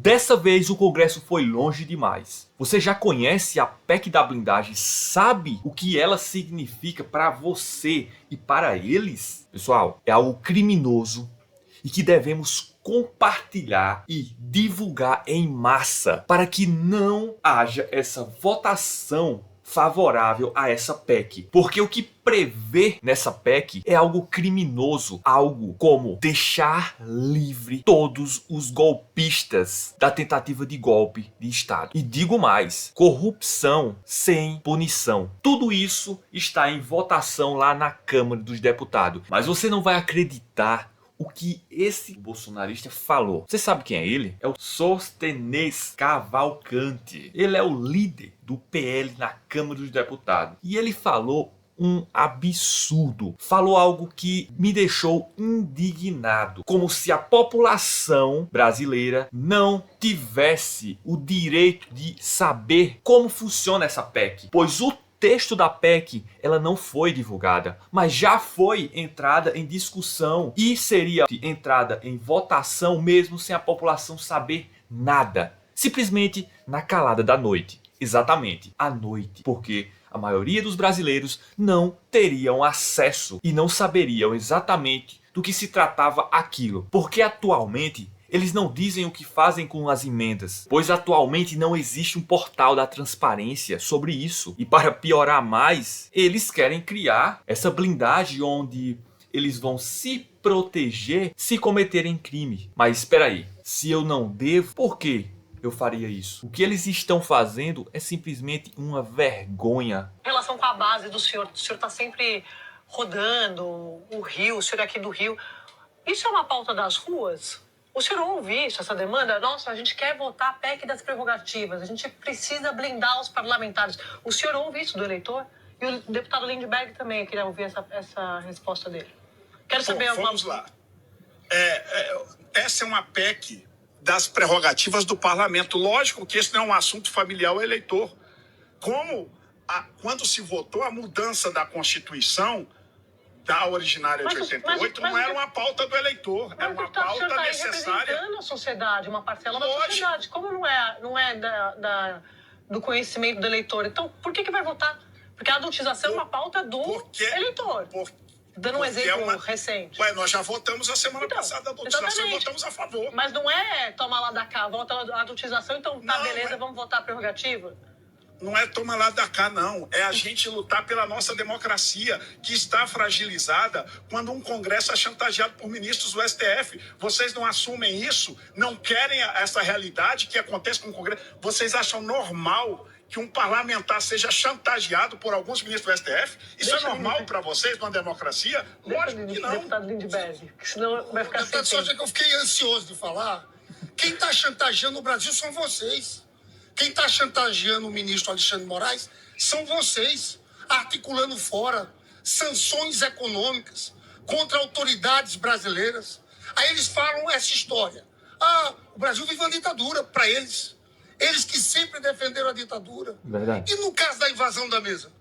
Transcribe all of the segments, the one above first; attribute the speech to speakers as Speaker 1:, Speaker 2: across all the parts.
Speaker 1: dessa vez o Congresso foi longe demais. Você já conhece a PEC da blindagem? Sabe o que ela significa para você e para eles? Pessoal, é algo criminoso e que devemos compartilhar e divulgar em massa para que não haja essa votação favorável a essa PEC. Porque o que prevê nessa PEC é algo criminoso, algo como deixar livre todos os golpistas da tentativa de golpe de Estado. E digo mais, corrupção sem punição. Tudo isso está em votação lá na Câmara dos Deputados. Mas você não vai acreditar o que esse bolsonarista falou. Você sabe quem é ele? É o Sostenês Cavalcante. Ele é o líder do PL na Câmara dos Deputados. E ele falou um absurdo. Falou algo que me deixou indignado. Como se a população brasileira não tivesse o direito de saber como funciona essa PEC. Pois o texto da PEC, ela não foi divulgada, mas já foi entrada em discussão e seria entrada em votação mesmo sem a população saber nada. Simplesmente na calada da noite. Exatamente, à noite. Porque a maioria dos brasileiros não teriam acesso e não saberiam exatamente do que se tratava aquilo. Porque atualmente eles não dizem o que fazem com as emendas, pois atualmente não existe um portal da transparência sobre isso. E para piorar mais, eles querem criar essa blindagem onde eles vão se proteger se cometerem crime. Mas espera aí, se eu não devo, por que eu faria isso? O que eles estão fazendo é simplesmente uma vergonha.
Speaker 2: Em relação com a base do senhor está sempre rodando o Rio, o senhor é aqui do Rio. Isso é uma pauta das ruas? O senhor ouve isso, essa demanda? Nossa, a gente quer votar a PEC das prerrogativas, a gente precisa blindar os parlamentares. O senhor ouve isso do eleitor? E o deputado Lindbergh também, eu queria ouvir essa resposta dele. Quero saber...
Speaker 3: Vamos lá. Essa é uma PEC das prerrogativas do parlamento. Lógico que esse não é um assunto familiar ao eleitor. Quando se votou a mudança da Constituição da originária de 88, não era uma pauta do eleitor, era uma pauta necessária.
Speaker 2: Representando a sociedade, uma parcela da sociedade. Como não é do conhecimento do eleitor? Então, por que vai votar? Porque a adultização é uma pauta do eleitor. Dando um exemplo recente.
Speaker 3: Nós já votamos a semana passada a adultização e votamos a favor.
Speaker 2: Mas não é tomar lá da cá, vota a adultização, então tá, beleza, vamos votar a prerrogativa?
Speaker 3: Não é toma lá da cá, não. É a gente lutar pela nossa democracia, que está fragilizada quando um Congresso é chantageado por ministros do STF. Vocês não assumem isso, não querem essa realidade que acontece com o Congresso. Vocês acham normal que um parlamentar seja chantageado por alguns ministros do STF? Isso é normal para vocês, numa democracia? Lógico que não.
Speaker 2: Deputado Lindbergh, senão vai ficar sem
Speaker 4: só que eu fiquei ansioso de falar. Quem está chantageando o Brasil são vocês. Quem está chantageando o ministro Alexandre de Moraes são vocês, articulando fora sanções econômicas contra autoridades brasileiras. Aí eles falam essa história. O Brasil vive uma ditadura para eles. Eles que sempre defenderam a ditadura.
Speaker 1: Verdade.
Speaker 4: E no caso da invasão da mesa?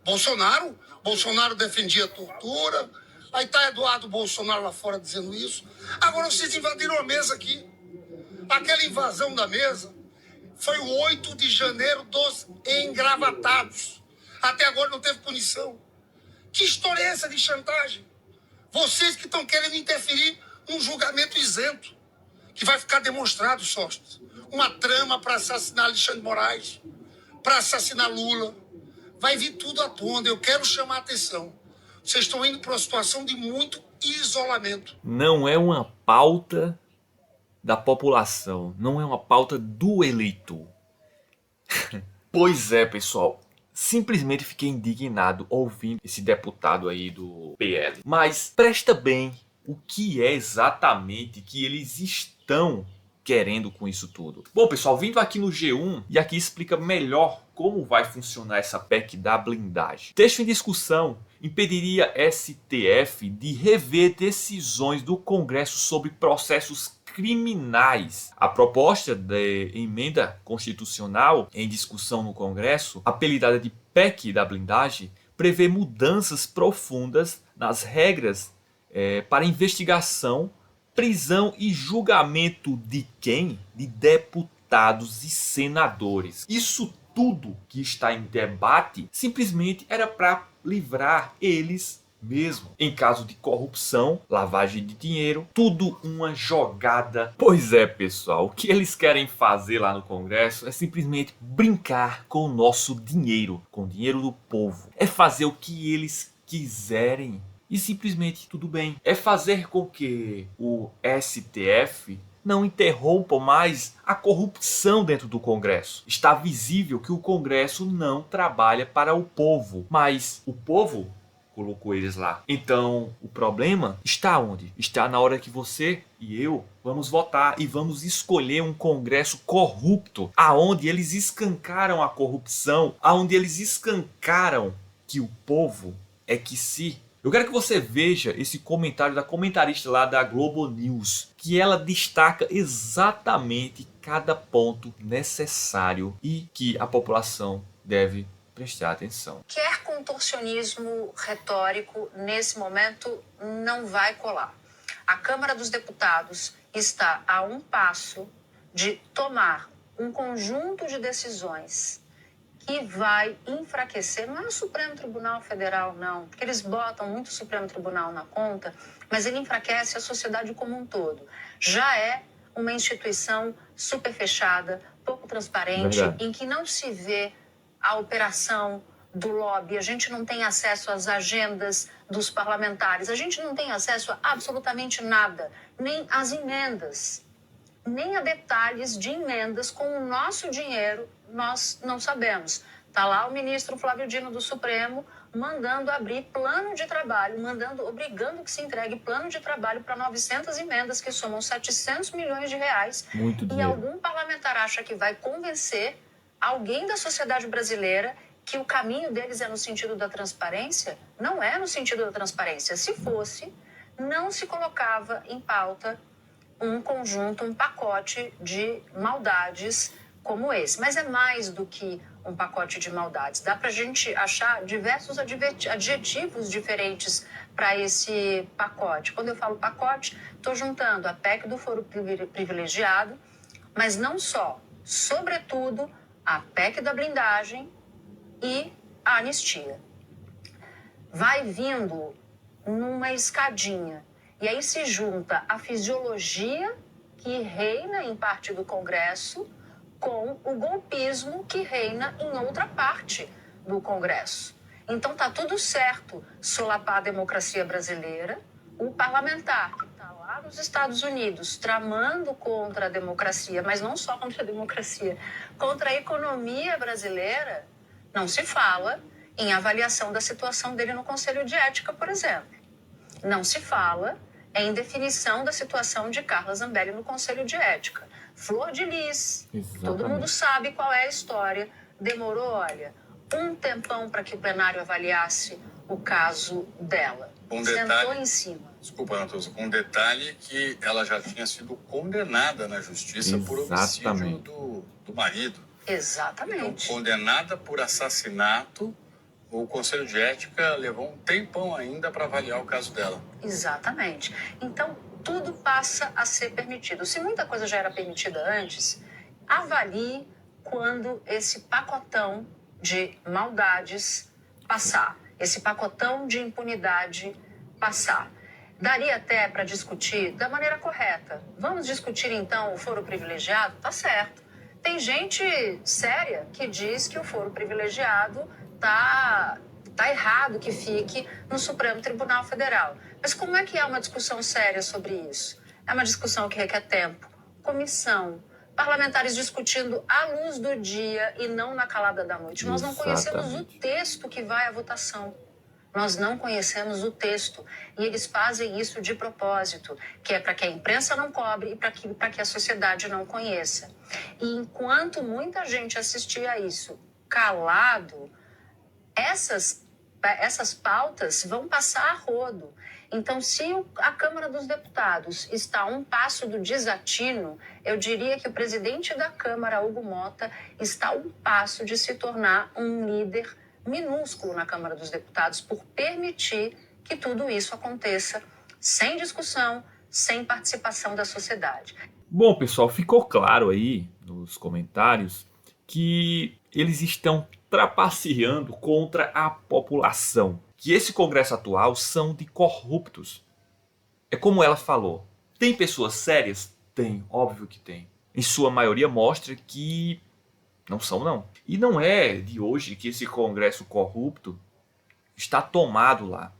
Speaker 4: Bolsonaro defendia a tortura. Aí está Eduardo Bolsonaro lá fora dizendo isso. Agora vocês invadiram a mesa aqui. Aquela invasão da mesa foi o 8 de janeiro dos engravatados. Até agora não teve punição. Que história é essa de chantagem? Vocês que estão querendo interferir num julgamento isento, que vai ficar demonstrado, Sóstenes. Uma trama para assassinar Alexandre de Moraes, para assassinar Lula. Vai vir tudo à tona. Eu quero chamar a atenção. Vocês estão indo para uma situação de muito isolamento.
Speaker 1: Não é uma pauta da população, não é uma pauta do eleitor. Pois é, pessoal, simplesmente fiquei indignado ouvindo esse deputado aí do PL. Mas presta bem o que é exatamente que eles estão querendo com isso tudo. Bom, pessoal, vindo aqui no G1 e aqui explica melhor como vai funcionar essa PEC da blindagem. Texto em discussão impediria STF de rever decisões do Congresso sobre processos criminais. A proposta de emenda constitucional em discussão no Congresso, apelidada de PEC da blindagem, prevê mudanças profundas nas regras para investigação prisão e julgamento de quem? De deputados e senadores. Isso tudo que está em debate simplesmente era para livrar eles mesmo. Em caso de corrupção, lavagem de dinheiro, tudo uma jogada. Pois é, pessoal, o que eles querem fazer lá no Congresso é simplesmente brincar com o nosso dinheiro, com o dinheiro do povo. É fazer o que eles quiserem. E simplesmente tudo bem. É fazer com que o STF não interrompam mais a corrupção dentro do Congresso. Está visível que o Congresso não trabalha para o povo, mas o povo colocou eles lá. Então, o problema está onde? Está na hora que você e eu vamos votar e vamos escolher um Congresso corrupto, aonde eles escancaram a corrupção, aonde eles escancaram que o povo é que se... Eu quero que você veja esse comentário da comentarista lá da Globo News, que ela destaca exatamente cada ponto necessário e que a população deve prestar atenção.
Speaker 5: Qualquer contorcionismo retórico nesse momento não vai colar. A Câmara dos Deputados está a um passo de tomar um conjunto de decisões que vai enfraquecer, não é o Supremo Tribunal Federal não, porque eles botam muito o Supremo Tribunal na conta, mas ele enfraquece a sociedade como um todo. Já é uma instituição super fechada, pouco transparente, em que não se vê a operação do lobby, a gente não tem acesso às agendas dos parlamentares, a gente não tem acesso a absolutamente nada, nem às emendas, nem a detalhes de emendas com o nosso dinheiro, nós não sabemos. Está lá o ministro Flávio Dino do Supremo mandando abrir plano de trabalho, obrigando que se entregue plano de trabalho para 900 emendas, que somam 700 milhões de reais.
Speaker 1: Muito dinheiro.
Speaker 5: E algum parlamentar acha que vai convencer alguém da sociedade brasileira que o caminho deles é no sentido da transparência? Não é no sentido da transparência. Se fosse, não se colocava em pauta um conjunto, um pacote de maldades como esse. Mas é mais do que um pacote de maldades. Dá para a gente achar diversos adjetivos diferentes para esse pacote. Quando eu falo pacote, estou juntando a PEC do foro privilegiado, mas não só, sobretudo, a PEC da blindagem e a anistia. Vai vindo numa escadinha. E aí se junta a fisiologia que reina em parte do Congresso com o golpismo que reina em outra parte do Congresso. Então tá tudo certo solapar a democracia brasileira, o parlamentar que está lá nos Estados Unidos tramando contra a democracia, mas não só contra a democracia, contra a economia brasileira, não se fala em avaliação da situação dele no Conselho de Ética, por exemplo. Não se fala em definição da situação de Carla Zambelli no Conselho de Ética. Flor de Lis, todo mundo sabe qual é a história. Demorou, olha, um tempão para que o plenário avaliasse o caso dela. Sentou em cima.
Speaker 6: Desculpa, Natuza, com um detalhe que ela já tinha sido condenada na justiça por homicídio do marido.
Speaker 5: Exatamente.
Speaker 6: Então, condenada por assassinato, o Conselho de Ética levou um tempão ainda para avaliar o caso dela.
Speaker 5: Exatamente. Então, tudo passa a ser permitido. Se muita coisa já era permitida antes, avalie quando esse pacotão de maldades passar, esse pacotão de impunidade passar. Daria até para discutir da maneira correta. Vamos discutir, então, o foro privilegiado? Tá certo. Tem gente séria que diz que o foro privilegiado tá errado que fique no Supremo Tribunal Federal. Mas como é que é uma discussão séria sobre isso? É uma discussão que requer tempo, comissão, parlamentares discutindo à luz do dia e não na calada da noite. Nós não conhecemos o texto que vai à votação. Nós não conhecemos o texto. E eles fazem isso de propósito, que é para que a imprensa não cobre e para que a sociedade não conheça. E enquanto muita gente assistia a isso calado, essas pautas vão passar a rodo. Então, se a Câmara dos Deputados está a um passo do desatino, eu diria que o presidente da Câmara, Hugo Mota, está a um passo de se tornar um líder minúsculo na Câmara dos Deputados por permitir que tudo isso aconteça sem discussão, sem participação da sociedade.
Speaker 1: Bom, pessoal, ficou claro aí nos comentários que eles estão trapaceando contra a população, que esse Congresso atual são de corruptos. É como ela falou, tem pessoas sérias? Tem, óbvio que tem. Em sua maioria mostra que não são não. E não é de hoje que esse Congresso corrupto está tomado lá.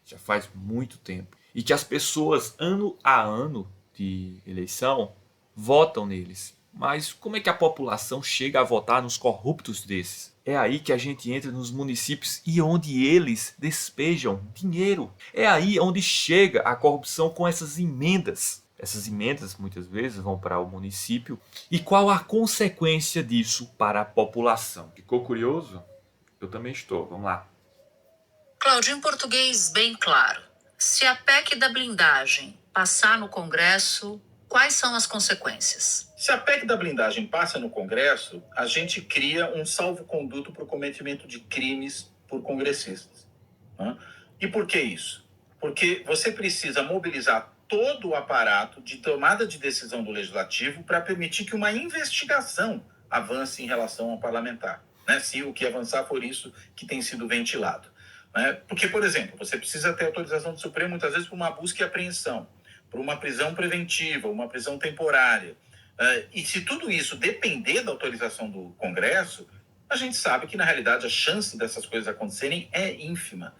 Speaker 1: Já faz muito tempo. E que as pessoas, ano a ano de eleição, votam neles. Mas como é que a população chega a votar nos corruptos desses? É aí que a gente entra nos municípios e onde eles despejam dinheiro. É aí onde chega a corrupção com essas emendas. Essas emendas muitas vezes vão para o município. E qual a consequência disso para a população? Ficou curioso? Eu também estou. Vamos lá.
Speaker 5: Cláudio, em português bem claro, se a PEC da blindagem passar no Congresso, quais são as consequências?
Speaker 7: Se a PEC da blindagem passa no Congresso, a gente cria um salvo-conduto para o cometimento de crimes por congressistas. Né? E por que isso? Porque você precisa mobilizar todo o aparato de tomada de decisão do Legislativo para permitir que uma investigação avance em relação ao parlamentar, né? Se o que avançar for isso que tem sido ventilado. Né? Porque, por exemplo, você precisa ter autorização do Supremo muitas vezes para uma busca e apreensão, para uma prisão preventiva, uma prisão temporária. E se tudo isso depender da autorização do Congresso, a gente sabe que, na realidade, a chance dessas coisas acontecerem é ínfima.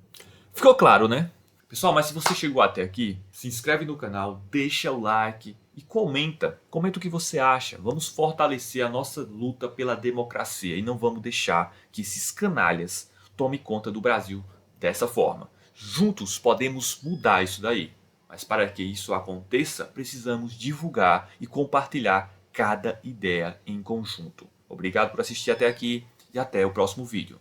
Speaker 1: Ficou claro, né? Pessoal, mas se você chegou até aqui, se inscreve no canal, deixa o like e comenta. Comenta o que você acha. Vamos fortalecer a nossa luta pela democracia e não vamos deixar que esses canalhas tomem conta do Brasil dessa forma. Juntos podemos mudar isso daí. Mas para que isso aconteça, precisamos divulgar e compartilhar cada ideia em conjunto. Obrigado por assistir até aqui e até o próximo vídeo.